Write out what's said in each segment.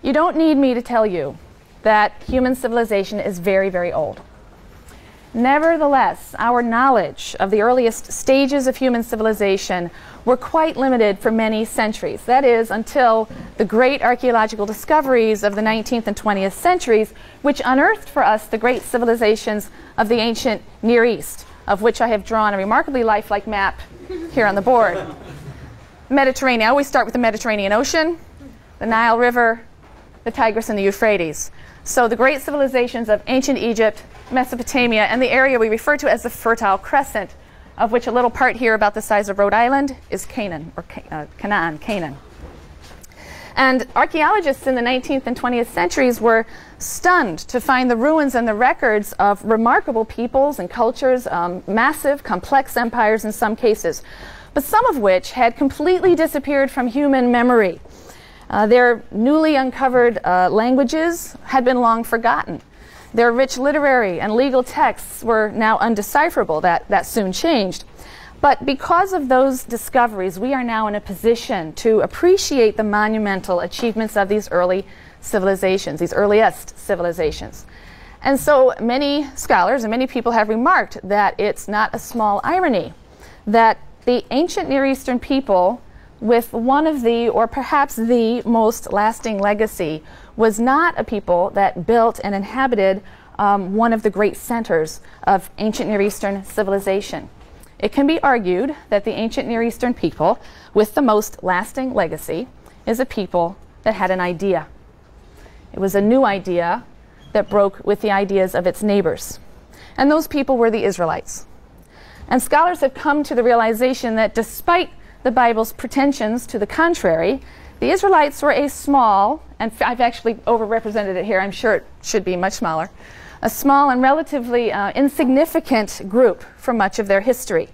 You don't need me to tell you that human civilization is very, very old. Nevertheless, our knowledge of the earliest stages of human civilization were quite limited for many centuries. That is, until the great archaeological discoveries of the 19th and 20th centuries, which unearthed for us the great civilizations of the ancient Near East, of which I have drawn a remarkably lifelike map here on the board. Mediterranean. I always start with the Mediterranean Ocean, the Nile River, the Tigris, and the Euphrates. So the great civilizations of ancient Egypt, Mesopotamia, and the area we refer to as the Fertile Crescent, of which a little part here about the size of Rhode Island is Canaan, or Canaan. And archaeologists in the 19th and 20th centuries were stunned to find the ruins and the records of remarkable peoples and cultures, massive, complex empires in some cases, but some of which had completely disappeared from human memory. Their newly uncovered languages had been long forgotten. Their rich literary and legal texts were now undecipherable. That soon changed. But because of those discoveries, we are now in a position to appreciate the monumental achievements of these early civilizations, these earliest civilizations. And so many scholars and many people have remarked that it's not a small irony that the ancient Near Eastern people, with one of the, or perhaps the most lasting legacy, was not a people that built and inhabited one of the great centers of ancient Near Eastern civilization. It can be argued that the ancient Near Eastern people with the most lasting legacy is a people that had an idea. It was a new idea that broke with the ideas of its neighbors. And those people were the Israelites. And scholars have come to the realization that despite the Bible's pretensions to the contrary, the Israelites were a small, and I've actually overrepresented it here, I'm sure it should be much smaller, a small and relatively insignificant group for much of their history.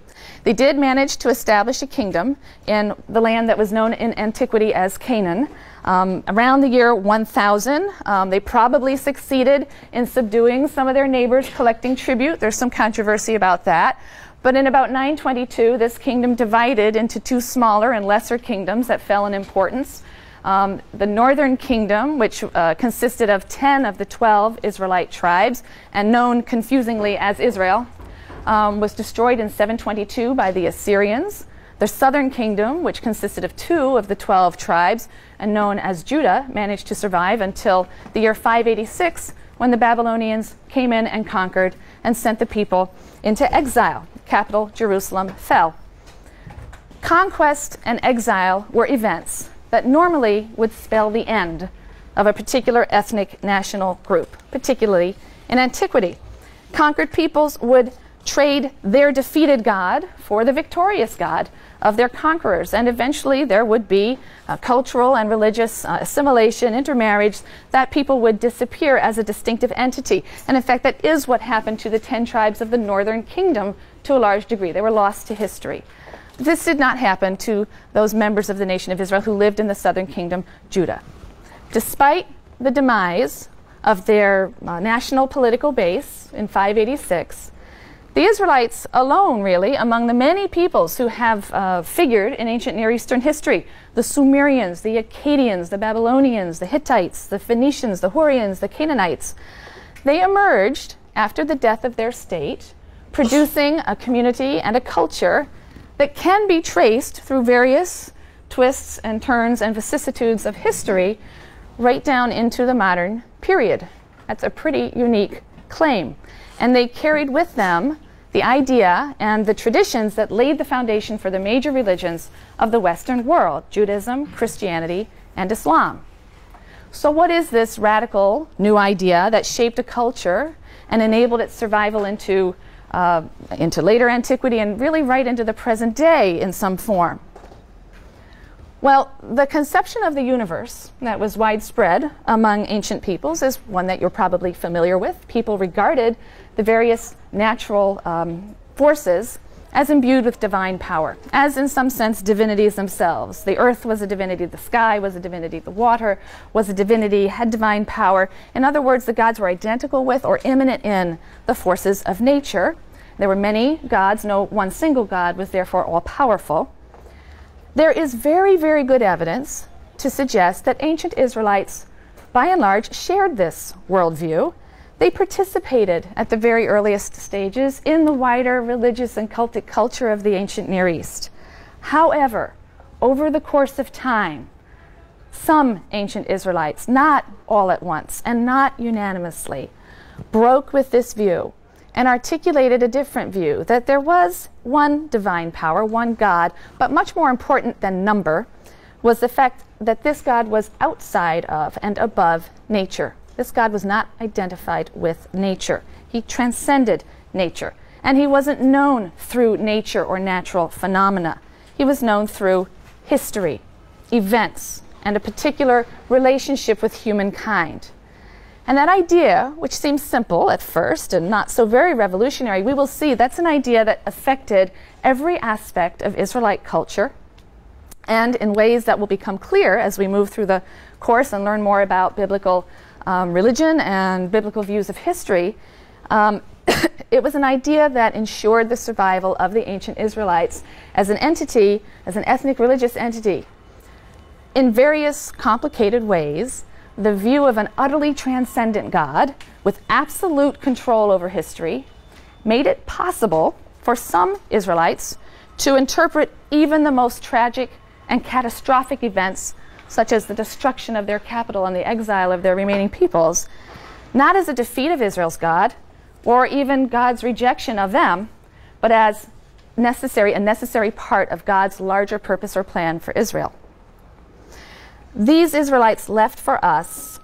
They did manage to establish a kingdom in the land that was known in antiquity as Canaan. Around the year 1000, they probably succeeded in subduing some of their neighbors, collecting tribute. There's some controversy about that. But in about 922, this kingdom divided into two smaller and lesser kingdoms that fell in importance. The northern kingdom, which consisted of 10 of the 12 Israelite tribes, and known confusingly as Israel, was destroyed in 722 by the Assyrians. The southern kingdom, which consisted of 2 of the 12 tribes, and known as Judah, managed to survive until the year 586, when the Babylonians came in and conquered and sent the people into exile. Capital Jerusalem fell. Conquest and exile were events that normally would spell the end of a particular ethnic national group, particularly in antiquity. Conquered peoples would trade their defeated God for the victorious God of their conquerors, and eventually there would be cultural and religious assimilation, intermarriage, that people would disappear as a distinctive entity. And in fact, that is what happened to the 10 tribes of the northern kingdom to a large degree. They were lost to history. This did not happen to those members of the nation of Israel who lived in the southern kingdom, Judah. Despite the demise of their national political base in 586, the Israelites alone, really, among the many peoples who have figured in ancient Near Eastern history, the Sumerians, the Akkadians, the Babylonians, the Hittites, the Phoenicians, the Hurrians, the Canaanites, they emerged after the death of their state, producing a community and a culture that can be traced through various twists and turns and vicissitudes of history right down into the modern period. That's a pretty unique claim. And they carried with them the idea and the traditions that laid the foundation for the major religions of the Western world: Judaism, Christianity, and Islam. So what is this radical new idea that shaped a culture and enabled its survival into later antiquity and really right into the present day in some form? Well, the conception of the universe that was widespread among ancient peoples is one that you're probably familiar with. People regarded the various natural forces as imbued with divine power, as in some sense divinities themselves. The earth was a divinity, the sky was a divinity, the water was a divinity, had divine power. In other words, the gods were identical with or immanent in the forces of nature. There were many gods, no one single god was therefore all-powerful. There is very, very good evidence to suggest that ancient Israelites by and large, shared this worldview. They participated at the very earliest stages in the wider religious and cultic culture of the ancient Near East. However, over the course of time, some ancient Israelites, not all at once and not unanimously, broke with this view and articulated a different view, that there was one divine power, one God, but much more important than number was the fact that this God was outside of and above nature. This God was not identified with nature. He transcended nature. And he wasn't known through nature or natural phenomena. He was known through history, events, and a particular relationship with humankind. And that idea, which seems simple at first and not so very revolutionary, we will see that's an idea that affected every aspect of Israelite culture, and in ways that will become clear as we move through the course and learn more about biblical religion and biblical views of history. It was an idea that ensured the survival of the ancient Israelites as an entity, as an ethnic religious entity. In various complicated ways, the view of an utterly transcendent God with absolute control over history made it possible for some Israelites to interpret even the most tragic and catastrophic events, such as the destruction of their capital and the exile of their remaining peoples, not as a defeat of Israel's God, or even God's rejection of them, but as a necessary part of God's larger purpose or plan for Israel. These Israelites left for us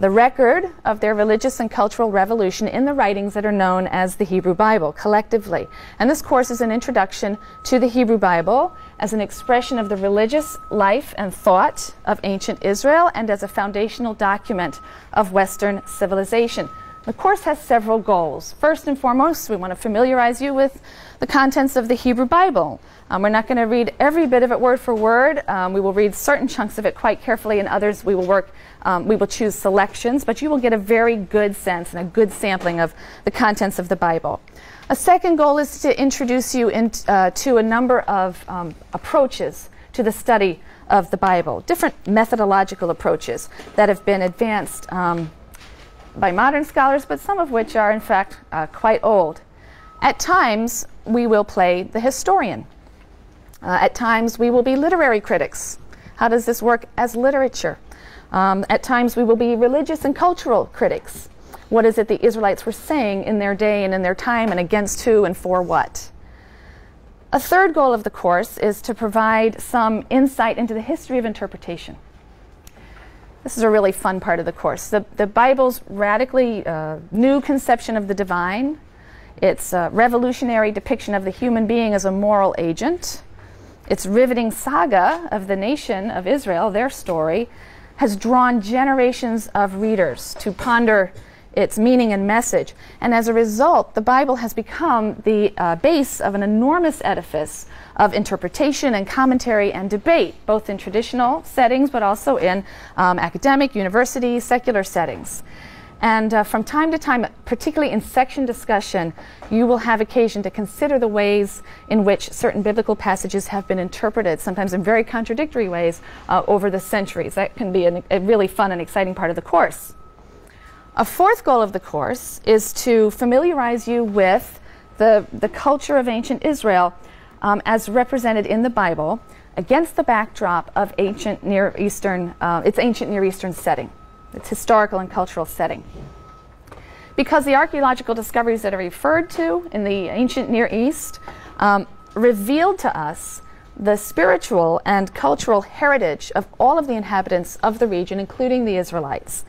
the record of their religious and cultural revolution in the writings that are known as the Hebrew Bible, collectively. And this course is an introduction to the Hebrew Bible as an expression of the religious life and thought of ancient Israel and as a foundational document of Western civilization. The course has several goals. First and foremost, we want to familiarize you with the contents of the Hebrew Bible. We're not going to read every bit of it word for word. We will read certain chunks of it quite carefully, and others we will choose selections, but you will get a very good sense and a good sampling of the contents of the Bible. A second goal is to introduce you to a number of approaches to the study of the Bible, different methodological approaches that have been advanced by modern scholars, but some of which are in fact quite old. At times, we will play the historian. At times, we will be literary critics. How does this work as literature? At times, we will be religious and cultural critics. What is it the Israelites were saying in their day and in their time, and against who and for what? A third goal of the course is to provide some insight into the history of interpretation. This is a really fun part of the course. The Bible's radically new conception of the divine, its revolutionary depiction of the human being as a moral agent, its riveting saga of the nation of Israel, their story, has drawn generations of readers to ponder its meaning and message. And as a result, the Bible has become the base of an enormous edifice of interpretation and commentary and debate, both in traditional settings but also in academic, university, secular settings. And from time to time, particularly in section discussion, you will have occasion to consider the ways in which certain biblical passages have been interpreted, sometimes in very contradictory ways, over the centuries. That can be a really fun and exciting part of the course. A fourth goal of the course is to familiarize you with the culture of ancient Israel as represented in the Bible against the backdrop of its ancient Near Eastern setting, its historical and cultural setting. Because the archaeological discoveries that are referred to in the ancient Near East revealed to us the spiritual and cultural heritage of all of the inhabitants of the region, including the Israelites.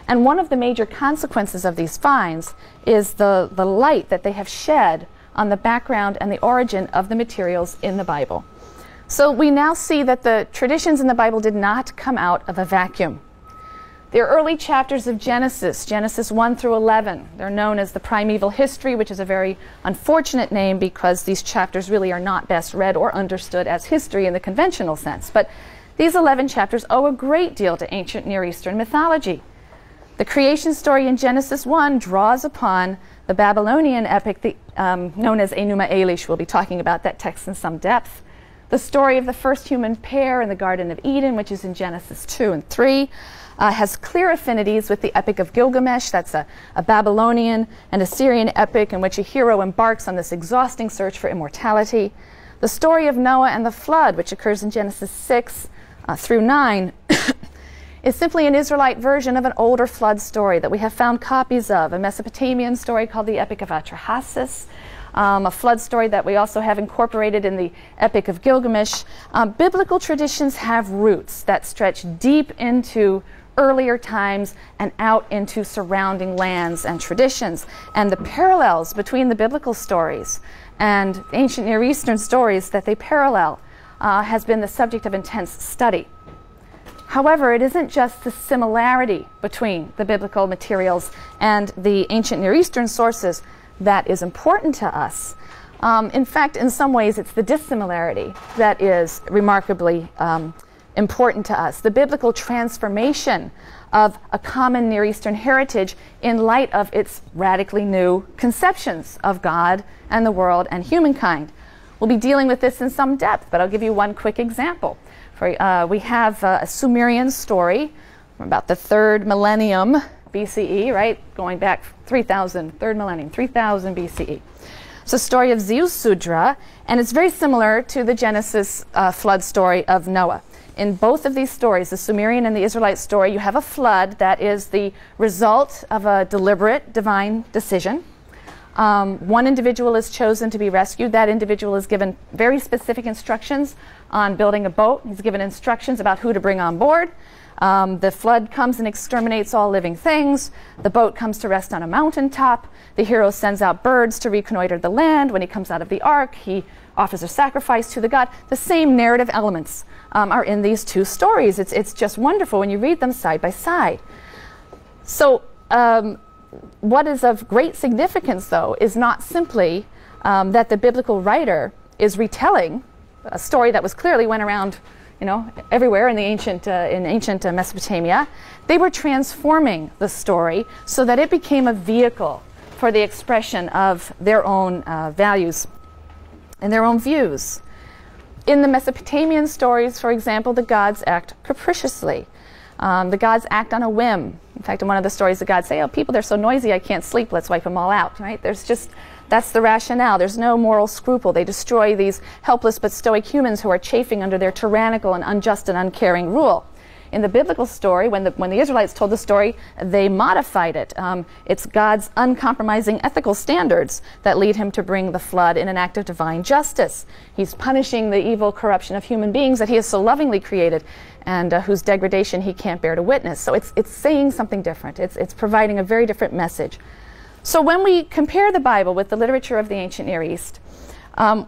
And one of the major consequences of these finds is the light that they have shed on the background and the origin of the materials in the Bible. So we now see that the traditions in the Bible did not come out of a vacuum. The early chapters of Genesis, Genesis 1 through 11, they're known as the primeval history, which is a very unfortunate name because these chapters really are not best read or understood as history in the conventional sense. But these 11 chapters owe a great deal to ancient Near Eastern mythology. The creation story in Genesis 1 draws upon the Babylonian epic known as Enuma Elish. We'll be talking about that text in some depth. The story of the first human pair in the Garden of Eden, which is in Genesis 2 and 3. has clear affinities with the Epic of Gilgamesh. That's a Babylonian and Assyrian epic in which a hero embarks on this exhausting search for immortality. The story of Noah and the flood, which occurs in Genesis 6 through 9, is simply an Israelite version of an older flood story that we have found copies of, a Mesopotamian story called the Epic of Atrahasis, a flood story that we also have incorporated in the Epic of Gilgamesh. Biblical traditions have roots that stretch deep into earlier times and out into surrounding lands and traditions. And the parallels between the biblical stories and ancient Near Eastern stories that they parallel has been the subject of intense study. However, it isn't just the similarity between the biblical materials and the ancient Near Eastern sources that is important to us. In fact, in some ways, it's the dissimilarity that is remarkably important to us. The biblical transformation of a common Near Eastern heritage in light of its radically new conceptions of God and the world and humankind. We'll be dealing with this in some depth, but I'll give you one quick example. We have a Sumerian story from about the 3rd millennium BCE, right? Going back 3,000 BCE. It's a story of Ziusudra, and it's very similar to the Genesis flood story of Noah. In both of these stories, the Sumerian and the Israelite story, you have a flood that is the result of a deliberate divine decision. One individual is chosen to be rescued. That individual is given very specific instructions on building a boat. He's given instructions about who to bring on board. The flood comes and exterminates all living things. The boat comes to rest on a mountaintop. The hero sends out birds to reconnoiter the land. When he comes out of the ark, he offers a sacrifice to the god. The same narrative elements are in these two stories. It's just wonderful when you read them side by side. So what is of great significance, though, is not simply that the biblical writer is retelling a story that was clearly went around, everywhere in the ancient Mesopotamia. They were transforming the story so that it became a vehicle for the expression of their own values and their own views. In the Mesopotamian stories, for example, the gods act capriciously. The gods act on a whim. In fact, in one of the stories, the gods say, "Oh, people, they're so noisy, I can't sleep. Let's wipe them all out." Right? That's the rationale. There's no moral scruple. They destroy these helpless but stoic humans who are chafing under their tyrannical and unjust and uncaring rule. In the biblical story, when the Israelites told the story, they modified it. It's God's uncompromising ethical standards that lead him to bring the flood in an act of divine justice. He's punishing the evil corruption of human beings that he has so lovingly created and whose degradation he can't bear to witness. So it's saying something different. It's providing a very different message. So when we compare the Bible with the literature of the ancient Near East,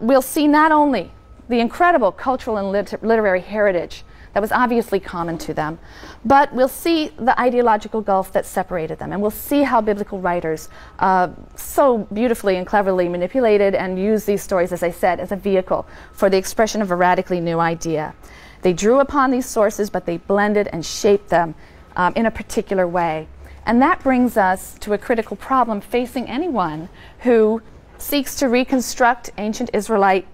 we'll see not only the incredible cultural and literary heritage that was obviously common to them, but we'll see the ideological gulf that separated them, and we'll see how biblical writers so beautifully and cleverly manipulated and used these stories, as I said, as a vehicle for the expression of a radically new idea. They drew upon these sources, but they blended and shaped them in a particular way. And that brings us to a critical problem facing anyone who seeks to reconstruct ancient Israelite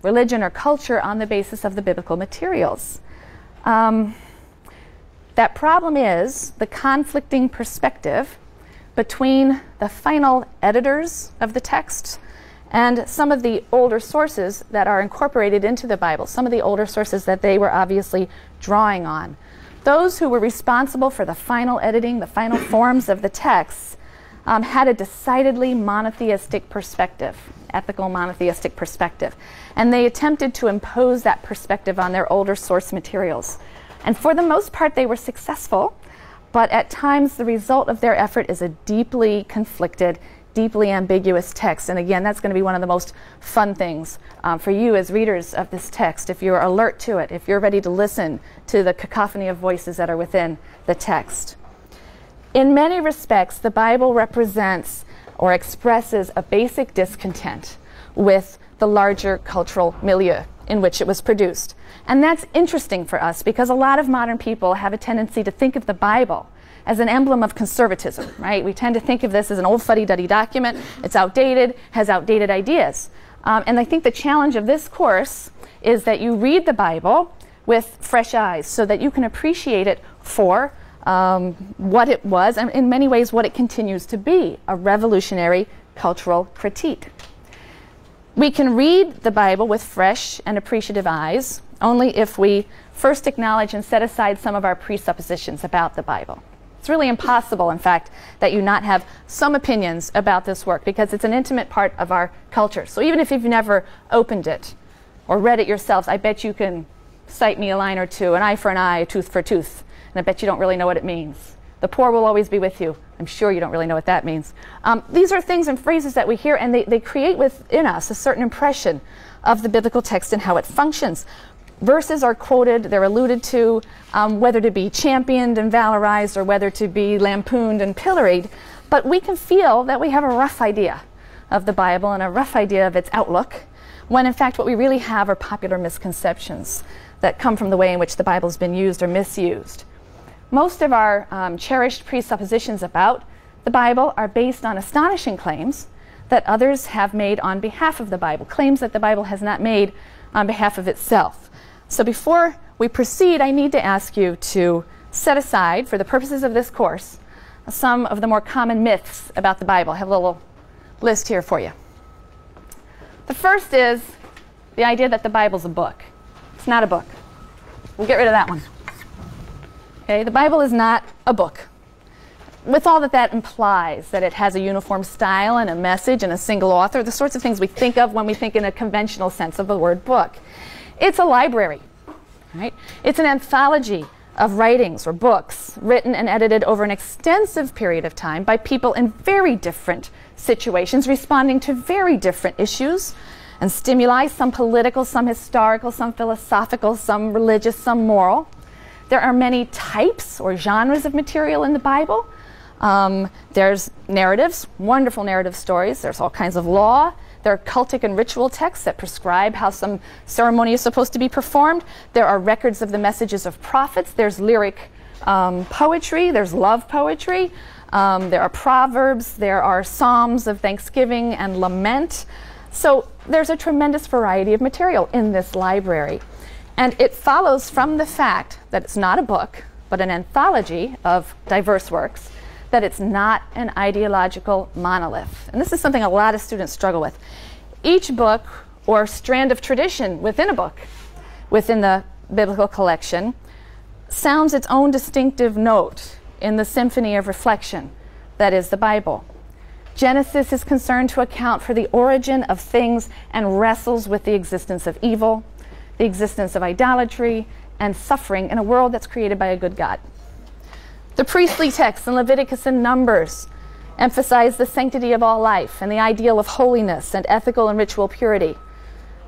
religion or culture on the basis of the biblical materials. That problem is the conflicting perspective between the final editors of the text and some of the older sources that are incorporated into the Bible, some of the older sources that they were obviously drawing on. Those who were responsible for the final editing, the final forms of the texts, had a decidedly monotheistic perspective, ethical monotheistic perspective. And they attempted to impose that perspective on their older source materials. And for the most part, they were successful, but at times the result of their effort is a deeply conflicted, deeply ambiguous text. And again, that's going to be one of the most fun things for you as readers of this text, if you're alert to it, if you're ready to listen to the cacophony of voices that are within the text. In many respects, the Bible represents or expresses a basic discontent with the larger cultural milieu in which it was produced. And that's interesting for us because a lot of modern people have a tendency to think of the Bible as an emblem of conservatism, right? We tend to think of this as an old fuddy-duddy document. It's outdated, has outdated ideas. And I think the challenge of this course is that you read the Bible with fresh eyes so that you can appreciate it for what it was, and in many ways what it continues to be, a revolutionary cultural critique. We can read the Bible with fresh and appreciative eyes only if we first acknowledge and set aside some of our presuppositions about the Bible. It's really impossible, in fact, that you not have some opinions about this work, because it's an intimate part of our culture. So even if you've never opened it or read it yourselves, I bet you can cite me a line or two, an eye for an eye, a tooth for a tooth, and I bet you don't really know what it means. The poor will always be with you. I'm sure you don't really know what that means. These are things and phrases that we hear, and they create within us a certain impression of the biblical text and how it functions. Verses are quoted, they're alluded to, whether to be championed and valorized or whether to be lampooned and pilloried, but we can feel that we have a rough idea of the Bible and a rough idea of its outlook, when in fact what we really have are popular misconceptions that come from the way in which the Bible's been used or misused. Most of our cherished presuppositions about the Bible are based on astonishing claims that others have made on behalf of the Bible, claims that the Bible has not made on behalf of itself. So before we proceed, I need to ask you to set aside, for the purposes of this course, some of the more common myths about the Bible. I have a little list here for you. The first is the idea that the Bible's a book. It's not a book. We'll get rid of that one. Okay, the Bible is not a book, with all that that implies, that it has a uniform style and a message and a single author, the sorts of things we think of when we think in a conventional sense of the word book. It's a library, right? It's an anthology of writings or books written and edited over an extensive period of time by people in very different situations, responding to very different issues and stimuli, some political, some historical, some philosophical, some religious, some moral. There are many types or genres of material in the Bible. There's narratives, wonderful narrative stories. There's all kinds of law. There are cultic and ritual texts that prescribe how some ceremony is supposed to be performed. There are records of the messages of prophets. There's lyric poetry. There's love poetry. There are proverbs. There are psalms of thanksgiving and lament. So there's a tremendous variety of material in this library. And it follows from the fact that it's not a book, but an anthology of diverse works, that it's not an ideological monolith. And this is something a lot of students struggle with. Each book or strand of tradition within a book, within the biblical collection, sounds its own distinctive note in the symphony of reflection that is the Bible. Genesis is concerned to account for the origin of things and wrestles with the existence of evil, the existence of idolatry, and suffering in a world that's created by a good God. The priestly texts in Leviticus and Numbers emphasize the sanctity of all life and the ideal of holiness and ethical and ritual purity.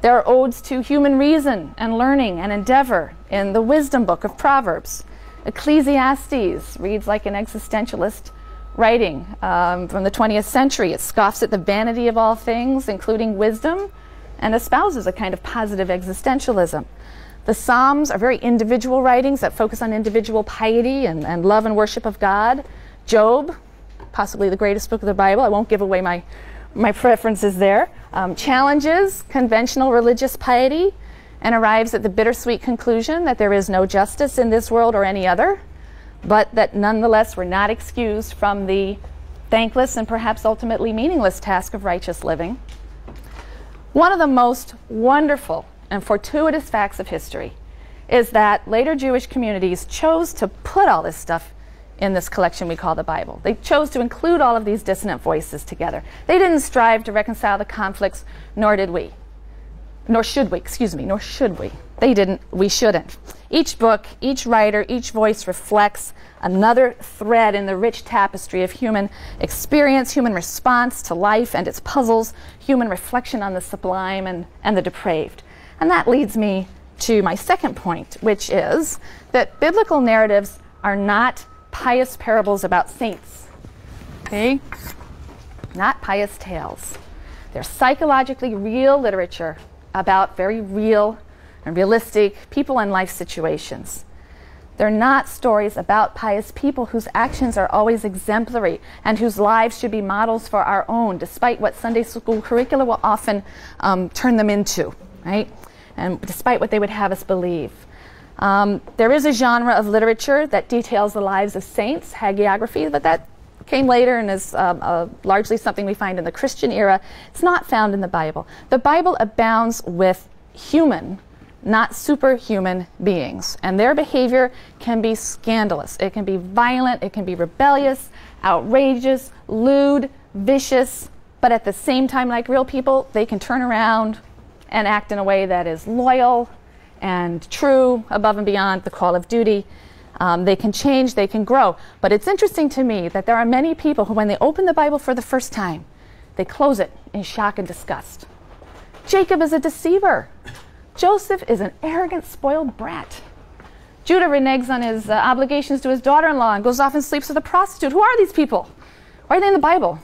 There are odes to human reason and learning and endeavor in the wisdom book of Proverbs. Ecclesiastes reads like an existentialist writing from the 20th century. It scoffs at the vanity of all things, including wisdom, and espouses a kind of positive existentialism. The Psalms are very individual writings that focus on individual piety and love and worship of God. Job, possibly the greatest book of the Bible. I won't give away my preferences there. Challenges conventional religious piety and arrives at the bittersweet conclusion that there is no justice in this world or any other, but that nonetheless we're not excused from the thankless and perhaps ultimately meaningless task of righteous living. One of the most wonderful and fortuitous facts of history is that later Jewish communities chose to put all this stuff in this collection we call the Bible. They chose to include all of these dissonant voices together. They didn't strive to reconcile the conflicts, nor should we. They didn't, we shouldn't. Each book, each writer, each voice reflects another thread in the rich tapestry of human experience, human response to life and its puzzles, human reflection on the sublime and the depraved. And that leads me to my second point, which is that biblical narratives are not pious parables about saints. Okay? Not pious tales. They're psychologically real literature about very real and realistic people and life situations. They're not stories about pious people whose actions are always exemplary and whose lives should be models for our own, despite what Sunday school curricula will often turn them into, right? And despite what they would have us believe. There is a genre of literature that details the lives of saints, hagiography, but that came later and is largely something we find in the Christian era. It's not found in the Bible. The Bible abounds with human, not superhuman beings, and their behavior can be scandalous. It can be violent, it can be rebellious, outrageous, lewd, vicious, but at the same time, like real people, they can turn around and act in a way that is loyal and true, above and beyond the call of duty. They can change, they can grow. But it's interesting to me that there are many people who, when they open the Bible for the first time, they close it in shock and disgust. Jacob is a deceiver. Joseph is an arrogant, spoiled brat. Judah reneges on his obligations to his daughter-in-law and goes off and sleeps with a prostitute. Who are these people? Why are they in the Bible?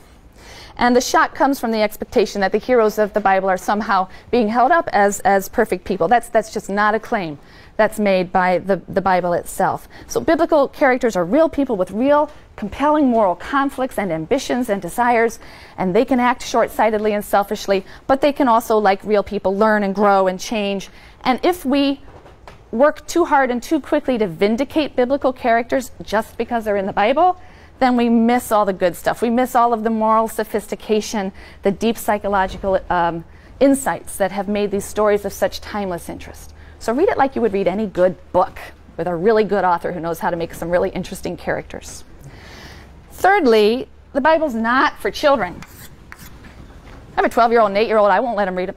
And the shock comes from the expectation that the heroes of the Bible are somehow being held up as perfect people. That's just not a claim that's made by the Bible itself. So biblical characters are real people with real, compelling moral conflicts and ambitions and desires, and they can act short-sightedly and selfishly, but they can also, like real people, learn and grow and change. And if we work too hard and too quickly to vindicate biblical characters just because they're in the Bible, then we miss all the good stuff. We miss all of the moral sophistication, the deep psychological insights that have made these stories of such timeless interest. So read it like you would read any good book with a really good author who knows how to make some really interesting characters. Thirdly, the Bible's not for children. I have a 12-year-old and 8-year-old. I won't let him read it.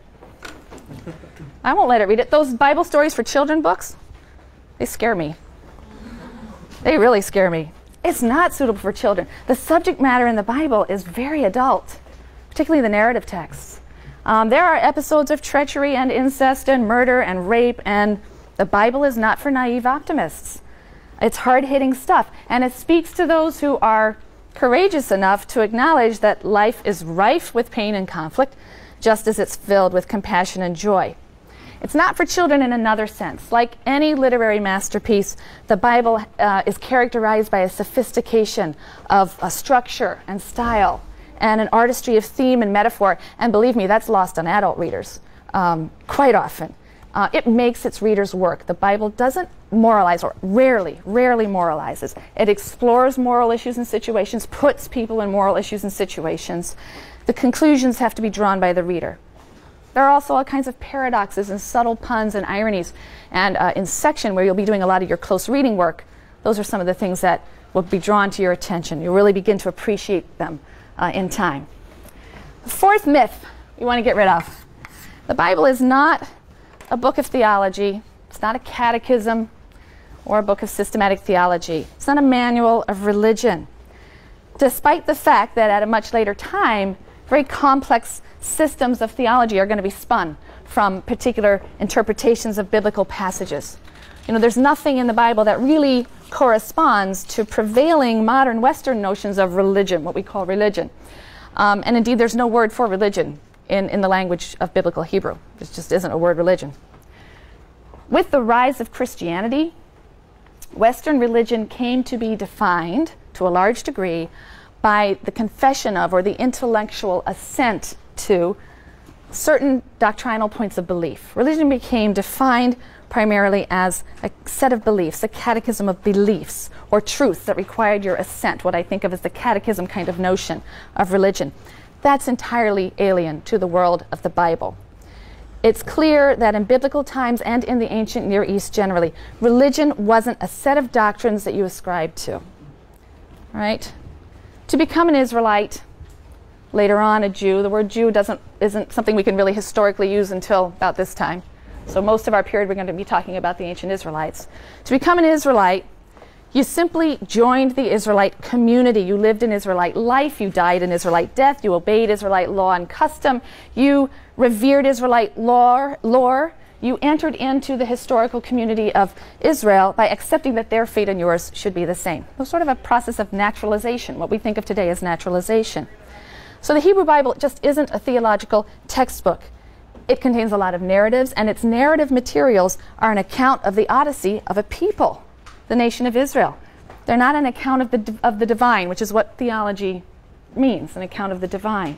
I won't let it read it. Those Bible stories for children books, they scare me. They really scare me. It's not suitable for children. The subject matter in the Bible is very adult, particularly the narrative texts. There are episodes of treachery and incest and murder and rape, and the Bible is not for naive optimists. It's hard-hitting stuff, and it speaks to those who are courageous enough to acknowledge that life is rife with pain and conflict, just as it's filled with compassion and joy. It's not for children in another sense. Like any literary masterpiece, the Bible is characterized by a sophistication of structure and style and an artistry of theme and metaphor. And believe me, that's lost on adult readers quite often. It makes its readers work. The Bible doesn't moralize, or rarely moralizes. It explores moral issues and situations, puts people in moral issues and situations. The conclusions have to be drawn by the reader. There are also all kinds of paradoxes and subtle puns and ironies. And in section where you'll be doing a lot of your close reading work, those are some of the things that will be drawn to your attention. You'll really begin to appreciate them in time. The fourth myth we want to get rid of. The Bible is not a book of theology. It's not a catechism or a book of systematic theology. It's not a manual of religion. Despite the fact that at a much later time, very complex systems of theology are going to be spun from particular interpretations of biblical passages. You know, there's nothing in the Bible that really corresponds to prevailing modern Western notions of religion, what we call religion. And indeed, there's no word for religion in the language of biblical Hebrew. There just isn't a word religion. With the rise of Christianity, Western religion came to be defined, to a large degree, by the confession of, or the intellectual assent to, certain doctrinal points of belief. Religion became defined primarily as a set of beliefs, a catechism of beliefs, or truths that required your assent, what I think of as the catechism kind of notion of religion. That's entirely alien to the world of the Bible. It's clear that in biblical times and in the ancient Near East generally, religion wasn't a set of doctrines that you ascribed to. Right? To become an Israelite, later on a Jew, the word Jew isn't something we can really historically use until about this time. So most of our period we're going to be talking about the ancient Israelites. To become an Israelite, you simply joined the Israelite community. You lived in Israelite life. You died in Israelite death. You obeyed Israelite law and custom. You revered Israelite lore. You entered into the historical community of Israel by accepting that their fate and yours should be the same. It was sort of a process of naturalization, what we think of today as naturalization. So the Hebrew Bible just isn't a theological textbook. It contains a lot of narratives, and its narrative materials are an account of the odyssey of a people, the nation of Israel. They're not an account of the divine, which is what theology means, an account of the divine.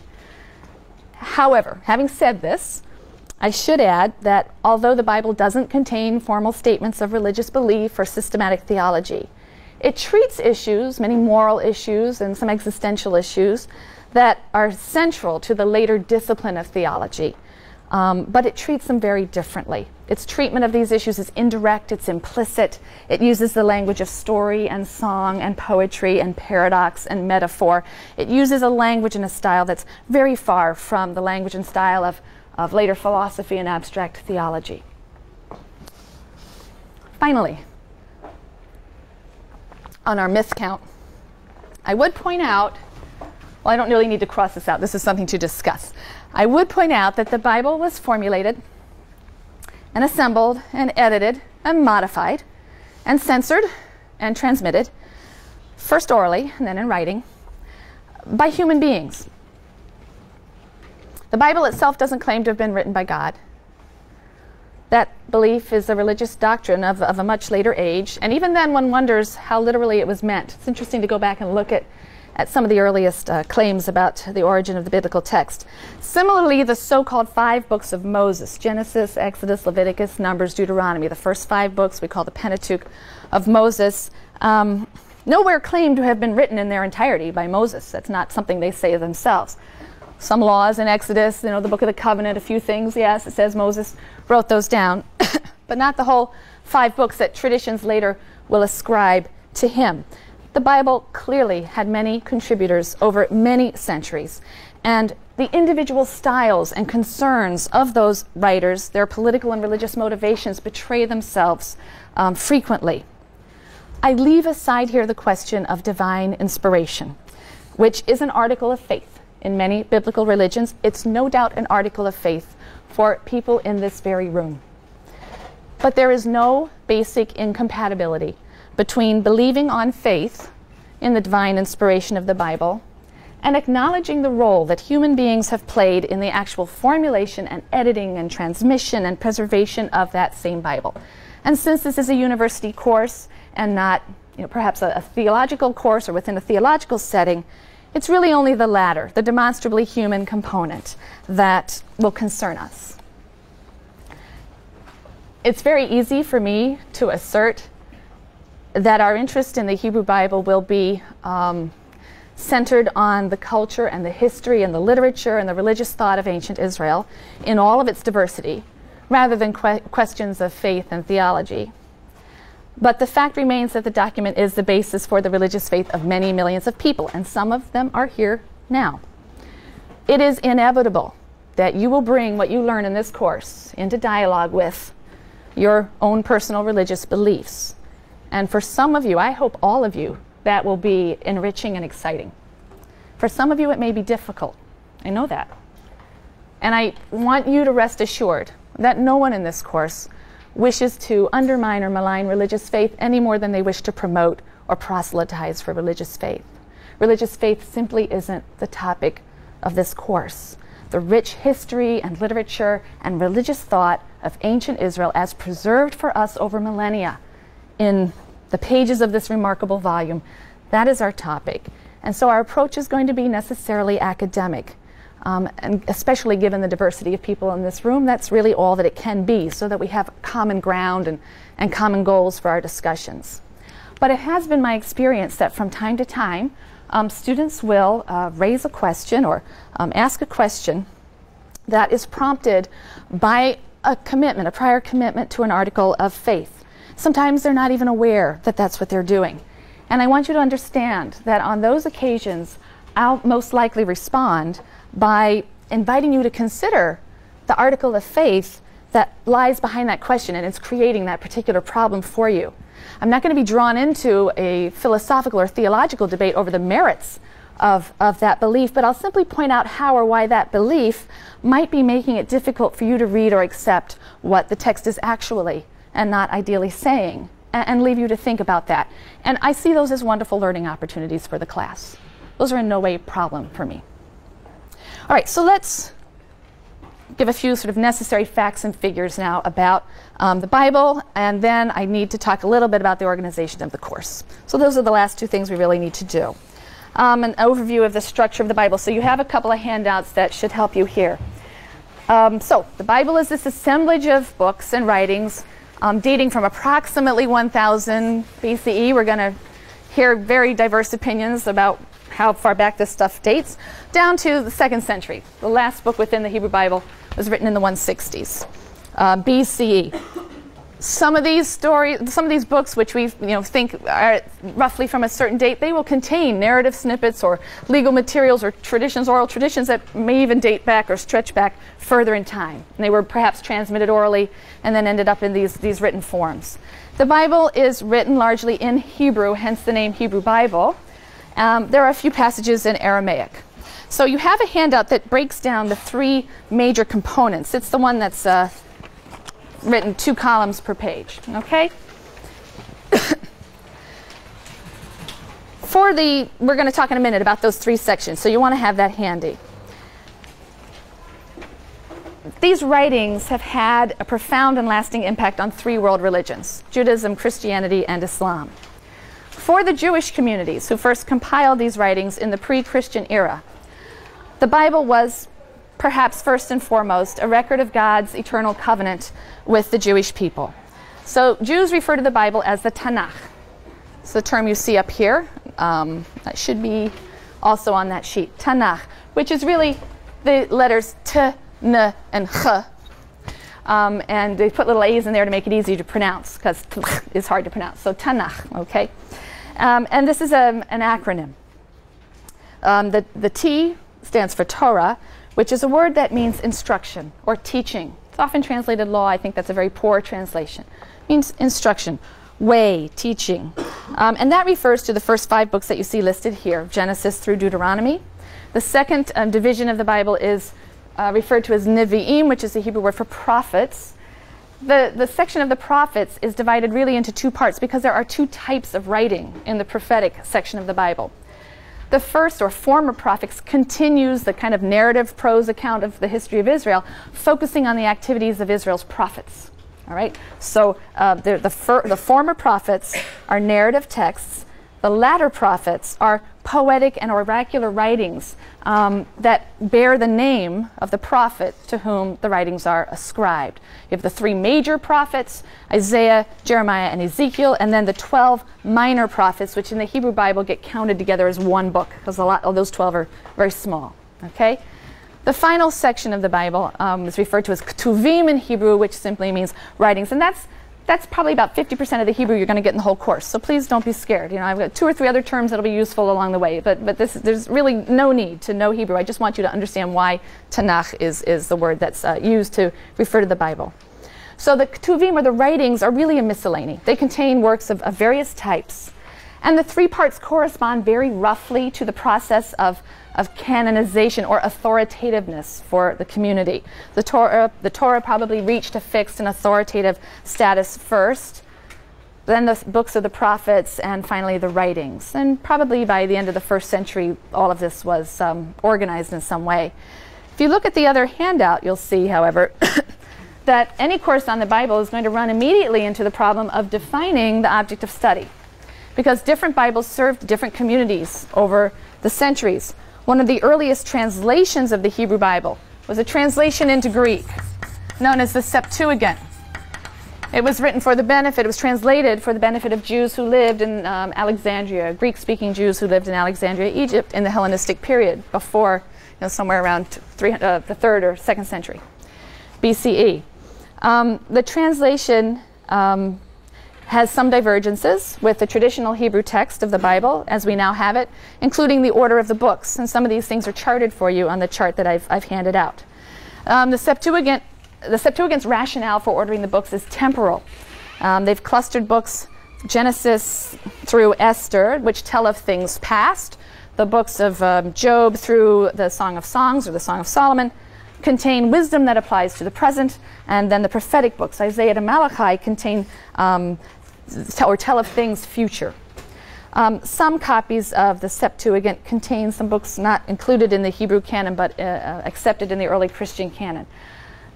However, having said this, I should add that although the Bible doesn't contain formal statements of religious belief or systematic theology, it treats issues, many moral issues and some existential issues, that are central to the later discipline of theology. But it treats them very differently. Its treatment of these issues is indirect, it's implicit. It uses the language of story and song and poetry and paradox and metaphor. It uses a language and a style that's very far from the language and style of later philosophy and abstract theology. Finally, on our myth count, I would point out, well, I don't really need to cross this out. This is something to discuss. I would point out that the Bible was formulated and assembled and edited and modified and censored and transmitted, first orally and then in writing, by human beings. The Bible itself doesn't claim to have been written by God. That belief is a religious doctrine of a much later age, and even then one wonders how literally it was meant. It's interesting to go back and look at some of the earliest claims about the origin of the biblical text. Similarly, the so-called 5 books of Moses, Genesis, Exodus, Leviticus, Numbers, Deuteronomy, the first 5 books we call the Pentateuch of Moses, nowhere claim to have been written in their entirety by Moses. That's not something they say themselves. Some laws in Exodus, the Book of the Covenant, a few things, yes, it says Moses wrote those down, but not the whole 5 books that traditions later will ascribe to him. The Bible clearly had many contributors over many centuries, and the individual styles and concerns of those writers, their political and religious motivations, betray themselves frequently. I leave aside here the question of divine inspiration, which is an article of faith. In many biblical religions, it's no doubt an article of faith for people in this very room. But there is no basic incompatibility between believing on faith in the divine inspiration of the Bible and acknowledging the role that human beings have played in the actual formulation and editing and transmission and preservation of that same Bible. And since this is a university course and not perhaps a theological course or within a theological setting, it's really only the latter, the demonstrably human component, that will concern us. It's very easy for me to assert that our interest in the Hebrew Bible will be centered on the culture and the history and the literature and the religious thought of ancient Israel in all of its diversity, rather than questions of faith and theology. But the fact remains that the document is the basis for the religious faith of many millions of people, and some of them are here now. It is inevitable that you will bring what you learn in this course into dialogue with your own personal religious beliefs. And for some of you, I hope all of you, that will be enriching and exciting. For some of you, it may be difficult. I know that. And I want you to rest assured that no one in this course wishes to undermine or malign religious faith any more than they wish to promote or proselytize for religious faith. Religious faith simply isn't the topic of this course. The rich history and literature and religious thought of ancient Israel as preserved for us over millennia in the pages of this remarkable volume, that is our topic. And so our approach is going to be necessarily academic. And especially given the diversity of people in this room, that's really all that it can be, so that we have common ground and common goals for our discussions. But it has been my experience that from time to time, students will raise a question or ask a question that is prompted by a commitment, a prior commitment to an article of faith. Sometimes they're not even aware that that's what they're doing. And I want you to understand that on those occasions, I'll most likely respond by inviting you to consider the article of faith that lies behind that question and is creating that particular problem for you. I'm not going to be drawn into a philosophical or theological debate over the merits of that belief, but I'll simply point out how or why that belief might be making it difficult for you to read or accept what the text is actually and not ideally saying, and leave you to think about that. And I see those as wonderful learning opportunities for the class. Those are in no way a problem for me. All right, so let's give a few sort of necessary facts and figures now about the Bible, and then I need to talk a little bit about the organization of the course. So those are the last 2 things we really need to do. An overview of the structure of the Bible. So you have a couple of handouts that should help you here. So the Bible is this assemblage of books and writings dating from approximately 1000 BCE. We're going to hear very diverse opinions about how far back this stuff dates, down to the 2nd century. The last book within the Hebrew Bible was written in the 160s BCE. Some of these books, which we think are roughly from a certain date, they will contain narrative snippets or legal materials or traditions, oral traditions that may even date back or stretch back further in time. And they were perhaps transmitted orally and then ended up in these written forms. The Bible is written largely in Hebrew, hence the name Hebrew Bible. There are a few passages in Aramaic. So you have a handout that breaks down the 3 major components. It's the one that's written 2 columns per page, okay? We're going to talk in a minute about those 3 sections, so you want to have that handy. These writings have had a profound and lasting impact on 3 world religions: Judaism, Christianity, and Islam. For the Jewish communities who first compiled these writings in the pre-Christian era, the Bible was perhaps first and foremost a record of God's eternal covenant with the Jewish people. So Jews refer to the Bible as the Tanakh. It's the term you see up here. That should be also on that sheet. Tanakh, which is really the letters T, N, and Ch. And they put little A's in there to make it easy to pronounce, because it's hard to pronounce. So Tanakh, okay? And this is an acronym. The T stands for Torah, which is a word that means instruction or teaching. It's often translated law. I think that's a very poor translation. It means instruction, way, teaching. And that refers to the first 5 books that you see listed here, Genesis through Deuteronomy. The second division of the Bible is referred to as Nevi'im, which is the Hebrew word for prophets. The section of the prophets is divided really into 2 parts because there are 2 types of writing in the prophetic section of the Bible. The first, or former prophets, continues the kind of narrative prose account of the history of Israel, focusing on the activities of Israel's prophets. All right? So the former prophets are narrative texts. The latter prophets are poetic and oracular writings that bear the name of the prophet to whom the writings are ascribed. You have the 3 major prophets, Isaiah, Jeremiah, and Ezekiel, and then the 12 minor prophets, which in the Hebrew Bible get counted together as one book, because a lot of those 12 are very small. Okay? The final section of the Bible is referred to as Ketuvim in Hebrew, which simply means writings, and that's probably about 50% of the Hebrew you're going to get in the whole course. So please don't be scared. I've got 2 or 3 other terms that'll be useful along the way, but there's really no need to know Hebrew. I just want you to understand why Tanakh is the word that's used to refer to the Bible. So the Ketuvim, or the writings, are really a miscellany. They contain works of various types. And the 3 parts correspond very roughly to the process of canonization or authoritativeness for the community. The Torah probably reached a fixed and authoritative status first, then the books of the prophets, and finally the writings. And probably by the end of the 1st century, all of this was organized in some way. If you look at the other handout, you'll see, however, that any course on the Bible is going to run immediately into the problem of defining the object of study, because different Bibles served different communities over the centuries. One of the earliest translations of the Hebrew Bible was a translation into Greek, known as the Septuagint. It was written for the benefit, it was translated for the benefit of Jews who lived in Alexandria, Greek-speaking Jews who lived in Alexandria, Egypt, in the Hellenistic period, before, somewhere around the 3rd or 2nd century BCE. The translation has some divergences with the traditional Hebrew text of the Bible as we now have it, including the order of the books. And some of these things are charted for you on the chart that I've handed out. The Septuagint's rationale for ordering the books is temporal. They've clustered books, Genesis through Esther, which tell of things past. The books of Job through the Song of Songs or the Song of Solomon contain wisdom that applies to the present, and then the prophetic books, Isaiah to Malachi, contain tell of things future. Some copies of the Septuagint contain some books not included in the Hebrew canon but accepted in the early Christian canon.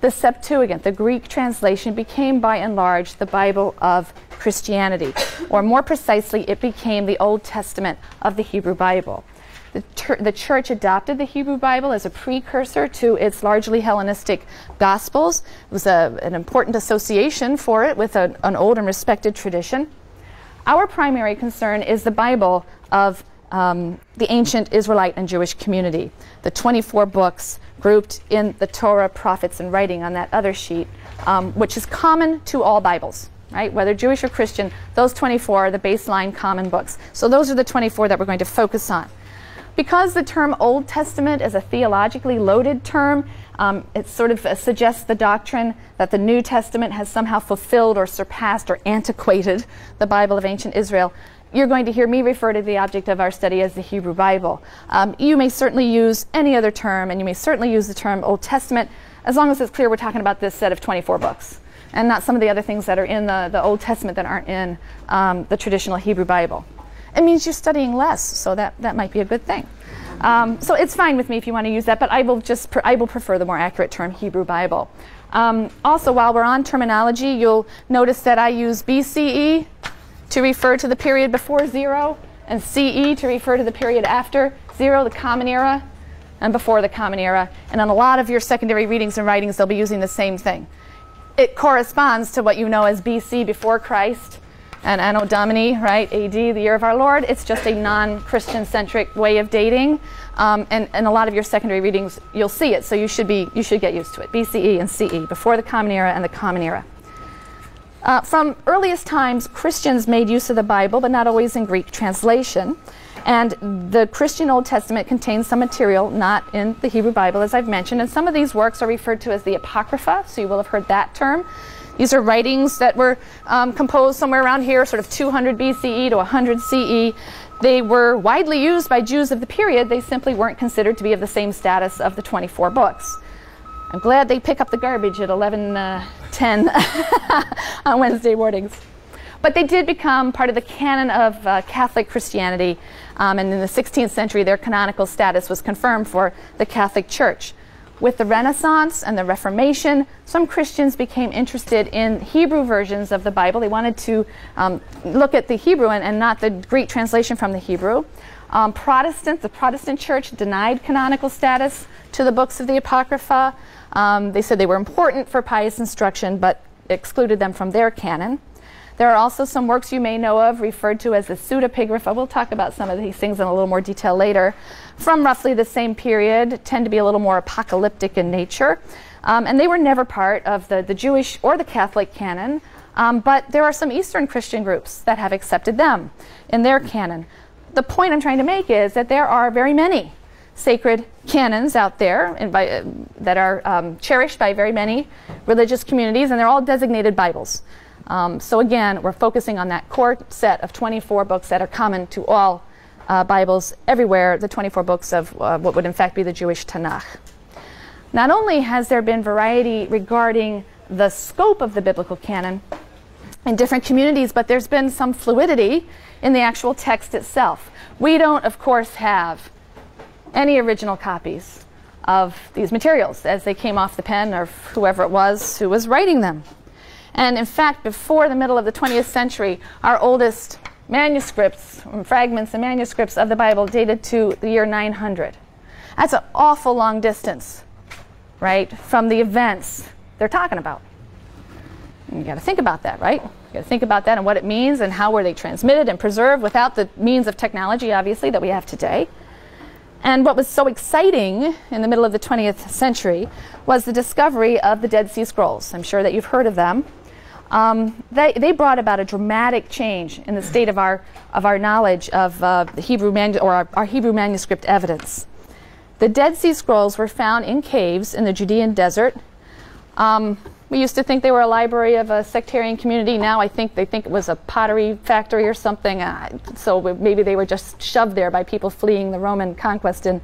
The Septuagint, the Greek translation, became by and large the Bible of Christianity, or more precisely, it became the Old Testament of the Hebrew Bible. The church adopted the Hebrew Bible as a precursor to its largely Hellenistic Gospels. It was an important association for it with an old and respected tradition. Our primary concern is the Bible of the ancient Israelite and Jewish community, the 24 books grouped in the Torah, prophets, and writing on that other sheet, which is common to all Bibles, right? Whether Jewish or Christian, those 24 are the baseline common books. So those are the 24 that we're going to focus on. Because the term Old Testament is a theologically loaded term, it sort of suggests the doctrine that the New Testament has somehow fulfilled or surpassed or antiquated the Bible of ancient Israel. You're going to hear me refer to the object of our study as the Hebrew Bible. You may certainly use any other term, and you may certainly use the term Old Testament, as long as it's clear we're talking about this set of 24 books, and not some of the other things that are in the Old Testament that aren't in the traditional Hebrew Bible. It means you're studying less, so that might be a good thing. So it's fine with me if you want to use that, but I will prefer the more accurate term Hebrew Bible. Also, while we're on terminology, you'll notice that I use BCE to refer to the period before 0, and CE to refer to the period after 0, the Common Era, and before the Common Era. And in a lot of your secondary readings and writings, they'll be using the same thing. It corresponds to what you know as BC, before Christ, and Anno Domini, right, AD, the year of our Lord. It's just a non-Christian-centric way of dating. And a lot of your secondary readings, you'll see it, so you should get used to it. BCE and CE, before the Common Era and the Common Era. From earliest times, Christians made use of the Bible, but not always in Greek translation. And the Christian Old Testament contains some material not in the Hebrew Bible, as I've mentioned. And some of these works are referred to as the Apocrypha, so you will have heard that term. These are writings that were composed somewhere around here, sort of 200 BCE to 100 CE. They were widely used by Jews of the period. They simply weren't considered to be of the same status of the 24 books. I'm glad they pick up the garbage at 11:10 on Wednesday mornings. But they did become part of the canon of Catholic Christianity, and in the 16th century their canonical status was confirmed for the Catholic Church. With the Renaissance and the Reformation, some Christians became interested in Hebrew versions of the Bible. They wanted to look at the Hebrew and not the Greek translation from the Hebrew. The Protestant Church denied canonical status to the books of the Apocrypha. They said they were important for pious instruction, but excluded them from their canon. There are also some works you may know of referred to as the pseudepigrapha. We'll talk about some of these things in a little more detail later. From roughly the same period, tend to be a little more apocalyptic in nature. And they were never part of the Jewish or the Catholic canon, but there are some Eastern Christian groups that have accepted them in their canon. The point I'm trying to make is that there are very many sacred canons out there that are cherished by very many religious communities, and they're all designated Bibles. So again, we're focusing on that core set of 24 books that are common to all Bibles everywhere, the 24 books of what would in fact be the Jewish Tanakh. Not only has there been variety regarding the scope of the biblical canon in different communities, but there's been some fluidity in the actual text itself. We don't, of course, have any original copies of these materials as they came off the pen of whoever it was who was writing them. And in fact, before the middle of the 20th century, our oldest manuscripts, fragments and manuscripts of the Bible dated to the year 900. That's an awful long distance, right, from the events they're talking about. And you got to think about that, right? You got to think about that and what it means and how were they transmitted and preserved without the means of technology, obviously, that we have today. And what was so exciting in the middle of the 20th century was the discovery of the Dead Sea Scrolls. I'm sure that you've heard of them. They brought about a dramatic change in the state of our knowledge of the Hebrew our Hebrew manuscript evidence. The Dead Sea Scrolls were found in caves in the Judean desert. We used to think they were a library of a sectarian community. Now I think they think it was a pottery factory or something. So maybe they were just shoved there by people fleeing the Roman conquest in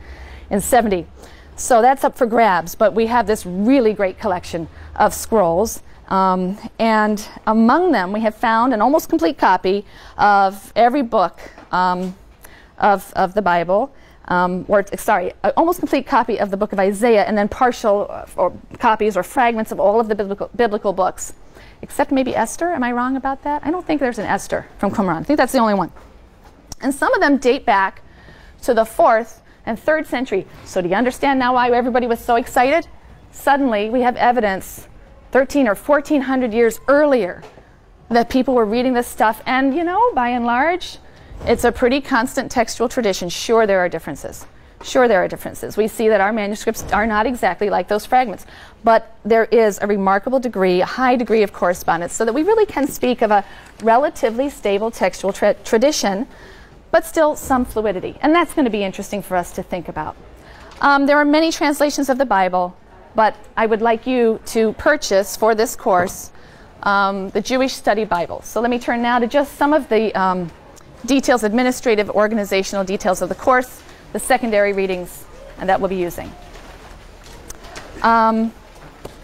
70. So that's up for grabs. But we have this really great collection of scrolls. And among them, we have found an almost complete copy of every book of the Bible. Almost complete copy of the book of Isaiah, and then partial or copies or fragments of all of the biblical books, except maybe Esther. Am I wrong about that? I don't think there's an Esther from Qumran. I think that's the only one. And some of them date back to the 4th and 3rd century. So do you understand now why everybody was so excited? Suddenly, we have evidence 13 or 1400 years earlier that people were reading this stuff, and, you know, by and large, it's a pretty constant textual tradition. Sure, there are differences. Sure, there are differences. We see that our manuscripts are not exactly like those fragments, but there is a remarkable degree, a high degree of correspondence, so that we really can speak of a relatively stable textual tradition, but still some fluidity. And that's going to be interesting for us to think about. There are many translations of the Bible, but I would like you to purchase for this course the Jewish Study Bible. So let me turn now to just some of the details, administrative, organizational details of the course, the secondary readings, and that we'll be using. I'm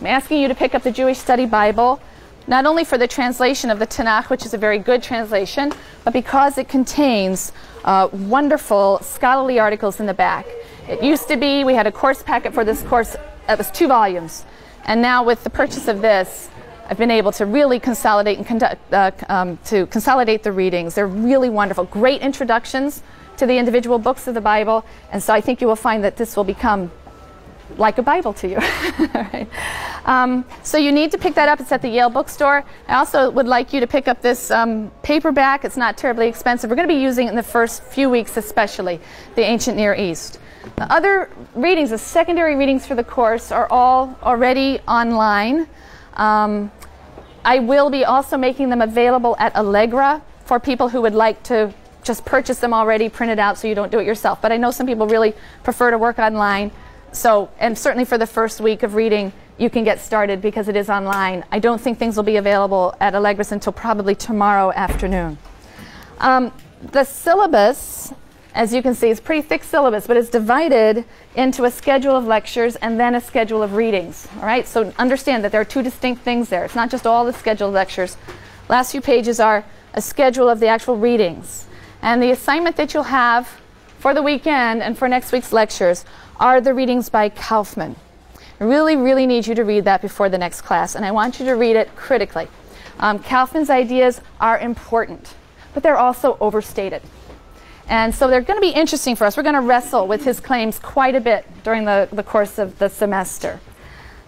asking you to pick up the Jewish Study Bible, not only for the translation of the Tanakh, which is a very good translation, but because it contains wonderful scholarly articles in the back. It used to be, we had a course packet for this course that was 2 volumes, and now with the purchase of this, I've been able to really consolidate and consolidate the readings. They're really wonderful, great introductions to the individual books of the Bible, and so I think you will find that this will become like a Bible to you. Right. So you need to pick that up. It's at the Yale bookstore. I also would like you to pick up this paperback. It's not terribly expensive. We're going to be using it in the first few weeks, especially the Ancient Near East. The other readings, the secondary readings for the course, are all already online. I will be also making them available at Allegra for people who would like to just purchase them already printed out so you don't do it yourself. But I know some people really prefer to work online. So, and certainly for the first week of reading, you can get started because it is online. I don't think things will be available at Allegra's until probably tomorrow afternoon. The syllabus, as you can see, is a pretty thick syllabus, but it's divided into a schedule of lectures and then a schedule of readings. All right, so understand that there are 2 distinct things there. It's not just all the scheduled lectures. Last few pages are a schedule of the actual readings. And the assignment that you'll have for the weekend and for next week's lectures are the readings by Kaufman. I really, really need you to read that before the next class, and I want you to read it critically. Kaufman's ideas are important, but they're also overstated. And so they're going to be interesting for us. We're going to wrestle with his claims quite a bit during the course of the semester.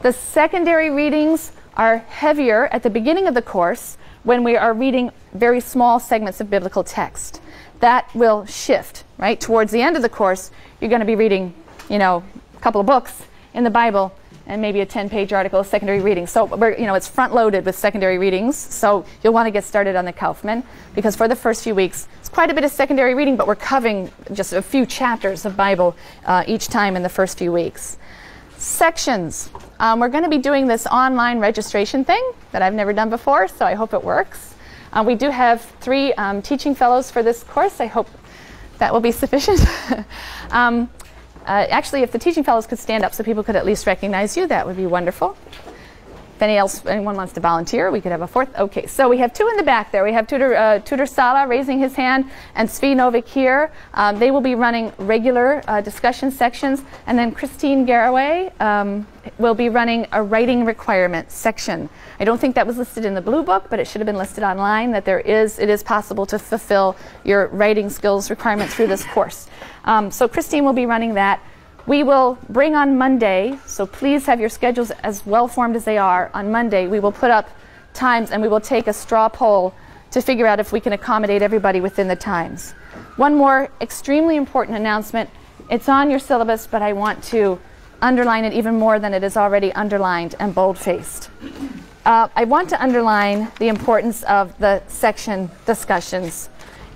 The secondary readings are heavier at the beginning of the course when we are reading very small segments of biblical text. That will shift, right? Towards the end of the course, you're going to be reading, you know, a couple of books in the Bible and maybe a 10-page article of secondary reading. So it's front-loaded with secondary readings. So you'll want to get started on the Kaufman because for the first few weeks, it's quite a bit of secondary reading, but we're covering just a few chapters of Bible each time in the first few weeks. Sections. We're going to be doing this online registration thing that I've never done before, so I hope it works. We do have 3 teaching fellows for this course. I hope that will be sufficient. Actually, if the teaching fellows could stand up so people could at least recognize you, that would be wonderful. If anyone wants to volunteer, we could have a 4th. Okay, so we have 2 in the back there. We have Tudor Sala raising his hand and Svi Novik here. They will be running regular discussion sections. And then Christine Garraway will be running a writing requirement section. I don't think that was listed in the blue book, but it should have been listed online that it is possible to fulfill your writing skills requirement through this course. So Christine will be running that. We will bring on Monday, so please have your schedules as well formed as they are. On Monday, we will put up times and we will take a straw poll to figure out if we can accommodate everybody within the times. One more extremely important announcement. It's on your syllabus, but I want to underline it even more than it is already underlined and bold-faced. I want to underline the importance of the section discussions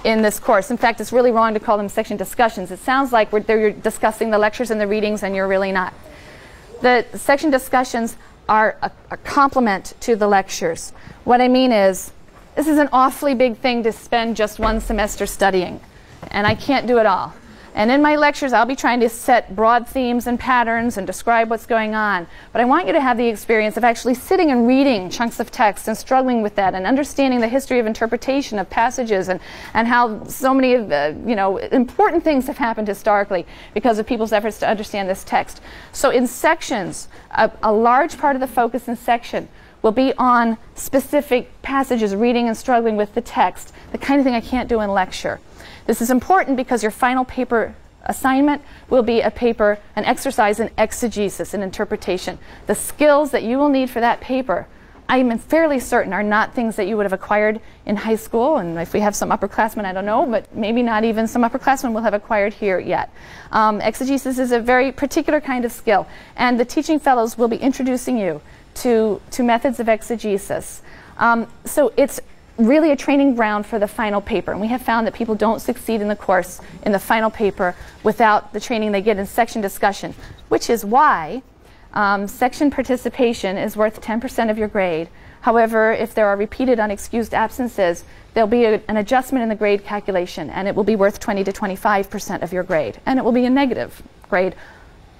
in this course. In fact, it's really wrong to call them section discussions. It sounds like you're discussing the lectures and the readings, and you're really not. The section discussions are a complement to the lectures. What I mean is, this is an awfully big thing to spend just 1 semester studying, and I can't do it all. And in my lectures, I'll be trying to set broad themes and patterns and describe what's going on. But I want you to have the experience of actually sitting and reading chunks of text and struggling with that and understanding the history of interpretation of passages and how so many important things have happened historically because of people's efforts to understand this text. So in sections, a large part of the focus in section will be on specific passages, reading and struggling with the text, the kind of thing I can't do in lecture. This is important because your final paper assignment will be a paper, an exercise in exegesis, in interpretation. The skills that you will need for that paper, I'm fairly certain, are not things that you would have acquired in high school, and if we have some upperclassmen, I don't know, but maybe not even some upperclassmen will have acquired here yet. Exegesis is a very particular kind of skill, and the teaching fellows will be introducing you to methods of exegesis. So it's really a training ground for the final paper, and we have found that people don't succeed in the course in the final paper without the training they get in section discussion, which is why section participation is worth 10% of your grade. However, if there are repeated unexcused absences, there'll be an adjustment in the grade calculation, and it will be worth 20 to 25% of your grade, and it will be a negative grade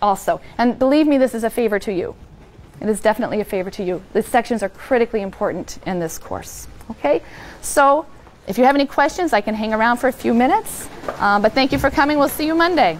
also. And believe me, this is a favor to you. It is definitely a favor to you. The sections are critically important in this course. Okay, so if you have any questions, I can hang around for a few minutes, but thank you for coming. We'll see you Monday.